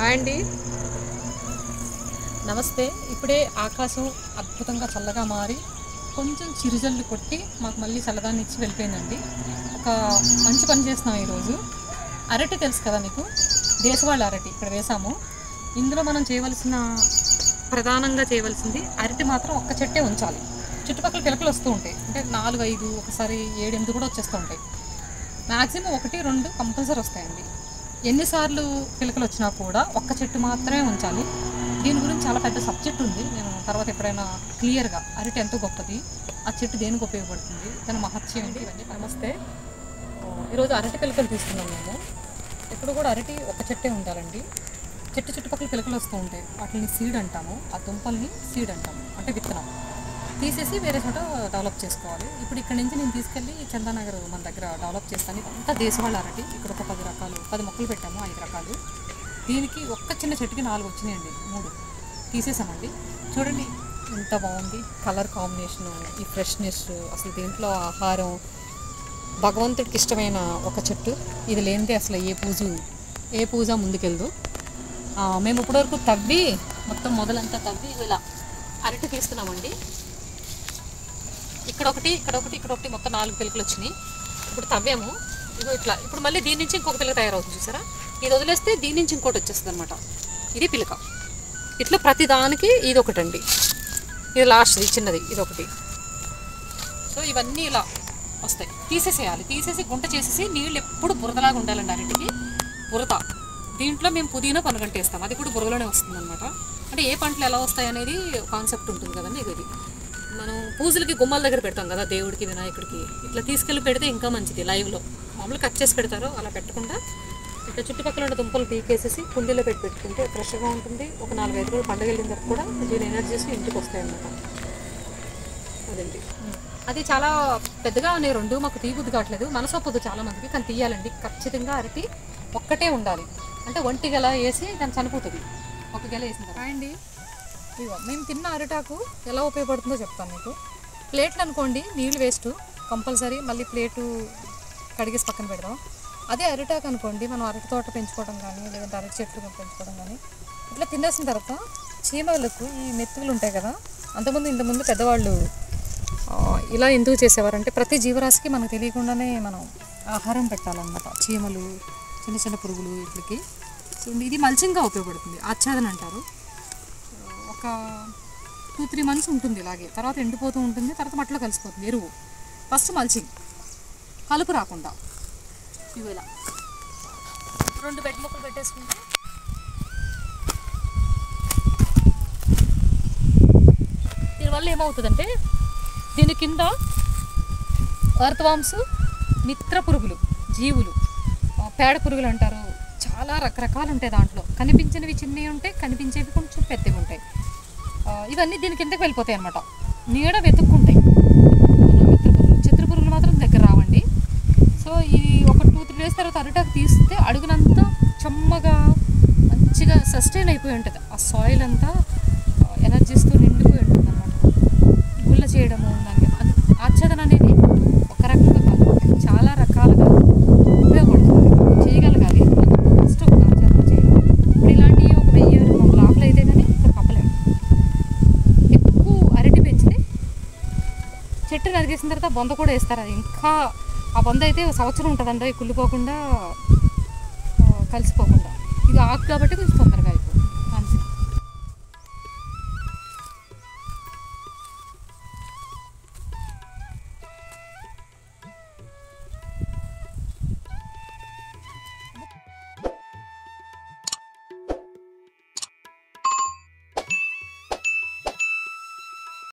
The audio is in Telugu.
హాయ్ అండి. నమస్తే. ఇప్పుడే ఆకాశం అద్భుతంగా చల్లగా మారి కొంచెం చిరుజల్లు కొట్టి మాకు మళ్ళీ చల్లదాన్ని ఇచ్చి వెళ్ళిపోయిందండి. ఒక మంచి పని చేస్తున్నాం ఈరోజు. అరటి తెలుసు కదా మీకు, దేశవాళీ అరటి ఇక్కడ వేసాము. ఇందులో మనం ప్రధానంగా చేయవలసింది అరటి మాత్రం ఒక్క చెట్టే ఉంచాలి. చుట్టుపక్కల పిలకలు వస్తూ ఉంటాయి, అంటే 4, 5 ఒకసారి 7, 8 కూడా వచ్చేస్తూ ఉంటాయి. మ్యాక్సిమం 1, 2 కంపల్సరీ వస్తాయండి. ఎన్నిసార్లు పిలకలు వచ్చినా కూడా ఒక్క చెట్టు మాత్రమే ఉంచాలి. దీని గురించి చాలా పెద్ద సబ్జెక్ట్ ఉంది, నేను తర్వాత ఎప్పుడైనా క్లియర్గా అరటి ఎంతో గొప్పది, ఆ చెట్టు దేనికి ఉపయోగపడుతుంది, దాని మహత్యం ఏంటి ఇవన్నీ. నమస్తే. ఈరోజు అరటి పిలకలు తీసుకున్నాం మేము. ఎప్పుడు కూడా అరటి ఒక చెట్టే ఉండాలండి. చెట్టు చుట్టుపక్కల పిలకలు వస్తూ ఉంటాయి, వాటిని సీడ్ అంటాము. ఆ దుంపల్ని సీడ్ అంటాము, అంటే విత్తనం తీసేసి వేరే చోట డెవలప్ చేసుకోవాలి. ఇప్పుడు ఇక్కడ నుంచి నేను తీసుకెళ్ళి చందానగర్ మన దగ్గర డెవలప్ చేస్తాను. ఇదంతా దేశవాళీ అరటి. ఇక్కడ ఒక 10 మొక్కలు పెట్టాము, 5 రకాలు. దీనికి ఒక్క చిన్న చెట్టుకి 4 వచ్చినాయండి, 3 తీసేసామండి. చూడండి ఎంత బాగుంది కలర్ కాంబినేషను, ఈ ఫ్రెష్నెస్, అసలు దీంట్లో ఆహారం భగవంతుడికి ఇష్టమైన ఒక చెట్టు. ఇది లేనిదే అసలు ఏ పూజ ముందుకెళ్దు. మేము ఇప్పటివరకు తవ్వి మొత్తం మొదలంతా తవ్వి ఇలా అరటి తీస్తున్నామండి. ఇక్కడ ఒకటి మొత్తం 4 పిలకలు వచ్చినాయి. ఇప్పుడు తవ్వాము, ఇగో ఇట్లా. ఇప్పుడు మళ్ళీ దీని నుంచి ఇంకొక పిలక తయారవుతుంది, చూసారా? ఇది వదిలేస్తే దీని నుంచి ఇంకోటి వచ్చేస్తుంది అనమాట. ఇది పిలక. ఇట్లా ప్రతి దానికి ఇది ఒకటండి, ఇది లాస్ట్, ఇది చిన్నది, ఇది ఒకటి. సో ఇవన్నీ ఇలా వస్తాయి. తీసేసేయాలి, తీసేసి గుంట చేసేసి నీళ్ళు ఎప్పుడు బురదలాగా ఉండాలండి అరటికి. బురద దీంట్లో మేము పుదీనా పనుగంట వేస్తాం, అది కూడా బురదలోనే వస్తుంది అనమాట. అంటే ఏ పంటలు ఎలా వస్తాయి అనేది కాన్సెప్ట్ ఉంటుంది కదండి. ఇది మనం పూజలకి గుమ్మాల దగ్గర పెడతాం కదా, దేవుడికి, వినాయకుడికి. ఇట్లా తీసుకెళ్ళి పెడితే ఇంకా మంచిది. లైవ్లో మామూలుగా కట్ చేసి పెడతారు, అలా పెట్టకుండా ఇట్లా చుట్టుపక్కల ఉన్న దుంపలు పీకేసేసి కుండీలో పెట్టుకుంటే ఫ్రెష్గా ఉంటుంది. ఒక 4-5 రోజులు పండుగ వెళ్ళిన తర్వాత కూడా దీని ఎనర్జీస్ ఇంటికి వస్తాయి అన్నమాట. అదండి, అది చాలా పెద్దగా ఉన్నాయి 2. మాకు తీయబుద్ధి కావట్లేదు, మనసొప్పదు చాలా మందికి, కానీ తీయాలండి ఖచ్చితంగా. అరటి ఒక్కటే ఉండాలి, అంటే ఒంటి గెల వేసి దాన్ని చనిపోతుంది. ఒక గెల వేసిన తర్వాత అండి. ఇగో మేము తిన్న అరిటాకు ఎలా ఉపయోగపడుతుందో చెప్తాను మీకు. ప్లేట్లు అనుకోండి, నీళ్ళు వేస్ట్ కంపల్సరీ, మళ్ళీ ప్లేటు కడిగేసి పక్కన పెడదాం. అదే అరిటాకు అనుకోండి, మనం అరటి తోట పెంచుకోవడం కానీ, లేదంటే అరటి చెట్లు పెంచుకోవడం కానీ, ఇట్లా తినేసిన తర్వాత చీమలకు ఈ మెతుకులు ఉంటాయి కదా. ఇంతకుముందు పెద్దవాళ్ళు ఇలా ఎందుకు చేసేవారంటే, ప్రతి జీవరాశికి మనకు తెలియకుండానే మనం ఆహారం పెట్టాలన్నమాట. చీమలు, చిన్న పురుగులు, వీటికి. సో ఇది మల్చింగ్గా ఉపయోగపడుతుంది, ఆచ్ఛాదన అంటారు. ఒక 2-3 months ఉంటుంది ఇలాగే, తర్వాత ఎండిపోతూ ఉంటుంది, తర్వాత మట్టిలో కలిసిపోతుంది ఎరువు. ఫస్ట్ మల్చింగ్, కలుపు రాకుండా ఇవి ఇలా 2 బెడ్ మొక్కలు పెట్టేసుకుంటే దీనివల్ల ఏమవుతుందంటే, దీని కింద ఎర్త్వామ్స్, మిత్ర పురుగులు, జీవులు, పేడ పురుగులు అంటారు, చాలా రకరకాలు ఉంటాయి దాంట్లో. కనిపించినవి చిన్నవి ఉంటాయి, కనిపించేవి కొంచెం పెద్దవి ఉంటాయి. ఇవన్నీ దీని కిందకి వెళ్ళిపోతాయి అన్నమాట, నీడ వెతుక్కుంటాయి. మిత్ర పురుగులు, చిత్ర పురుగులు మాత్రం దగ్గర రావండి. సో ఇది ఒక 2-3 days తర్వాత అరిటాకు తీస్తే అడుగునంతా చెమ్మగా మంచిగా సస్టైన్ అయిపోయి ఉంటుంది. ఆ సాయిల్ అంతా ఎనర్జీస్తో నిండిపోయి ఉంటుంది అన్నమాట. గుల్ల చేయడము, దానికి అది ఆచ్ఛాదన అనేది ఒక రకంగా కాదు, చాలా రకాలుగా ఉపయోగపడుతుంది. చేయగలగాలి ఫస్ట్ ఆచ్ఛాదన చేయడం. ఇప్పుడు ఇలాంటి ఒక 1000 ఆకులు అయితే కానీ ఇక్కడ కప్పలేము. ఎక్కువ అరటి పెంచితే చెట్టు నరిగేసిన తర్వాత బొంద కూడా వేస్తారు. అది ఇంకా ఆ బొంద అయితే సంవత్సరం ఉంటుందండి, కుళ్ళిపోకుండా, కలిసిపోకుండా. ఇది ఆకు కాబట్టి కొంచెం తొందరగా